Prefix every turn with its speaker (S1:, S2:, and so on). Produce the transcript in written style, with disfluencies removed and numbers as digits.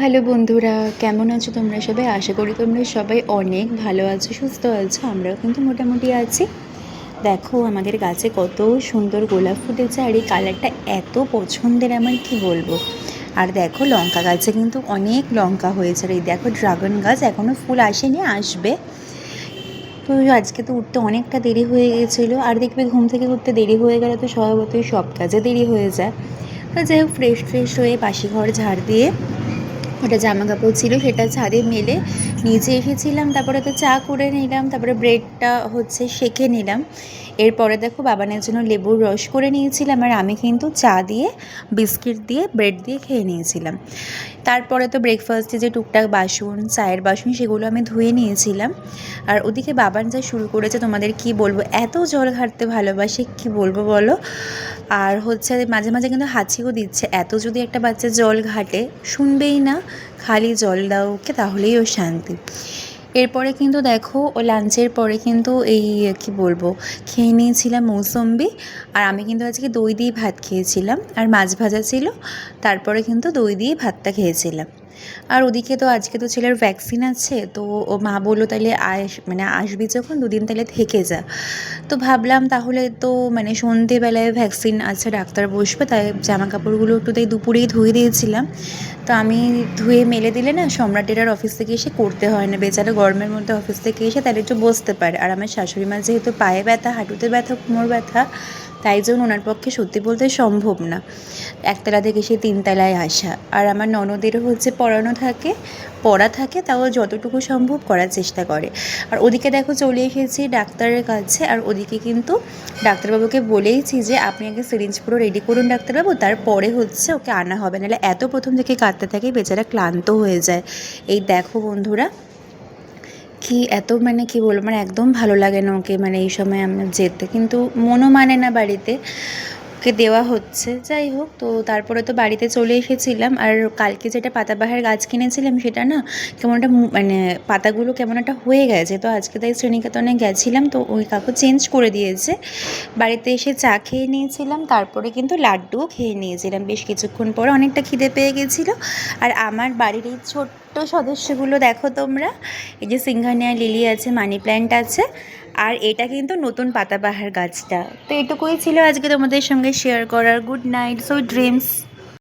S1: Hello বন্ধুরা, কেমন আছো তোমরা সবাই? আশা করি তোমরা সবাই অনেক ভালো আছো, সুস্থ আছো। আমরাও কিন্তু মোটামুটি আছি। দেখো আমাদের গাছে কত সুন্দর গোলাপ ফুটেছে, আর এই কালারটা এত পছন্দের আমার, কি বলবো। আর দেখো লঙ্কা গাছে কিন্তু অনেক লঙ্কা হয়েছে। আর এই দেখো ড্রাগন গাছ এখনও ফুল আসেনি, আসবে। তো আজকে তো উঠতে অনেকটা দেরি হয়ে গেছিলো, আর দেখবে ঘুম থেকে উঠতে দেরি হয়ে গেলে তো স্বভাবতই সব কাজে দেরি হয়ে যায়। তো যাই হোক, ফ্রেশ হয়ে বাসি ঘর ঝাড় দিয়ে ওটা জামা কাপড় ছিল সেটা ছাদে মেলে নিচে এসেছিলাম। তারপরে তো চা করে নিলাম, তারপরে ব্রেডটা সেঁকে নিলাম। এরপরে দেখো বাবানের জন্য লেবুর রস করে নিয়েছিলাম, আর আমি কিন্তু চা দিয়ে বিস্কিট দিয়ে ব্রেড দিয়ে খেয়ে নিয়েছিলাম। তারপরে তো ব্রেকফাস্টে যে টুকটাক বাসন, চায়ের বাসন, সেগুলো আমি ধুয়ে নিয়েছিলাম। আর ওদিকে বাবান যা শুরু করেছে তোমাদের কি বলবো, এত জল ঘাটতে ভালোবাসে, কি বলবো বলো। আর মাঝে মাঝে কিন্তু হাঁচিও দিচ্ছে। এত যদি একটা বাচ্চা জল ঘাটে, শুনবেই না, খালি জল দাও ওকে, তাহলেই ও শান্তি। এরপরে কিন্তু দেখো ও লাঞ্চের পরে কিন্তু এই কি বলবো খেয়ে নিয়েছিলাম মৌসম্বি। আর আমি কিন্তু আজকে দই দিয়ে ভাত খেয়েছিলাম, আর মাছ ভাজা ছিল। তারপরে কিন্তু দই দিয়ে ভাতটা খেয়েছিলাম। আর ওদিকে তো আজকে তো ছেলের ভ্যাকসিন আছে, তো ও মা বললো তাহলে আসবি যখন দুদিন তাহলে থেকে যা। তো ভাবলাম তাহলে তো সন্ধেবেলায় ভ্যাকসিন আছে, ডাক্তার বসবে, তাই জামা কাপড়গুলো একটু তাই দুপুরেই ধুয়ে দিয়েছিলাম। তো আমি ধুয়ে মেলে দিলে না সম্রাটের অফিস থেকে এসে করতে হয় না, বেচারা গরমের মধ্যে অফিস থেকে এসে তার একটু বসতে পারে। আর আমার শাশুড়ি মা যেহেতু পায়ে ব্যথা, হাঁটুতে ব্যথা, কোমর ব্যথা, তাই জন্য ওনার পক্ষে সত্যি বলতে সম্ভব না একতলা থেকে সে তিনতলায় আসা। আর আমার ননদেরও পড়া থাকে, তাও যতটুকু সম্ভব করার চেষ্টা করে। আর ওদিকে দেখো চলে এসেছি ডাক্তারের কাছে। আর ওদিকে কিন্তু ডাক্তারবাবুকে বলেইছি যে আপনি আগে সিরিঞ্জ পুরো রেডি করুন ডাক্তারবাবু, তারপরে ওকে আনা হবে, নাহলে এত প্রথম থেকে কাঁদতে থাকে, বেচারা ক্লান্ত হয়ে যায়। এই দেখো বন্ধুরা, কি এত কি বলবো, একদম ভালো লাগে না ওকে, এই সময় আমরা যেতে, কিন্তু মনও মানে না বাড়িতে ওকে দেওয়া হচ্ছে। যাই হোক, তো তারপরে তো বাড়িতে চলে এসেছিলাম। আর কালকে যেটা পাতাবাহার গাছ কিনেছিলাম সেটা না কেমন একটা পাতাগুলো কেমন একটা হয়ে গেছে। তো আজকে তাই শ্রেণীকেতনে গেছিলাম, তো ওই কাকু চেঞ্জ করে দিয়েছে। বাড়িতে এসে চা খেয়ে নিয়েছিলাম, তারপরে কিন্তু লাড্ডুও খেয়ে নিয়েছিলাম বেশ কিছুক্ষণ পরে, অনেকটা খিদে পেয়ে গেছিলো। আর আমার বাড়ির এই ছোট্ট সদস্যগুলো দেখো তোমরা, এই যে সিংহানিয়া লিলি আছে, মানি প্ল্যান্ট আছে, আর এটা কিন্তু নতুন পাতাবাহার গাছটা। তো এটুকুই ছিল আজকে তোমাদের সঙ্গে শেয়ার করার। Good night, sweet dreams.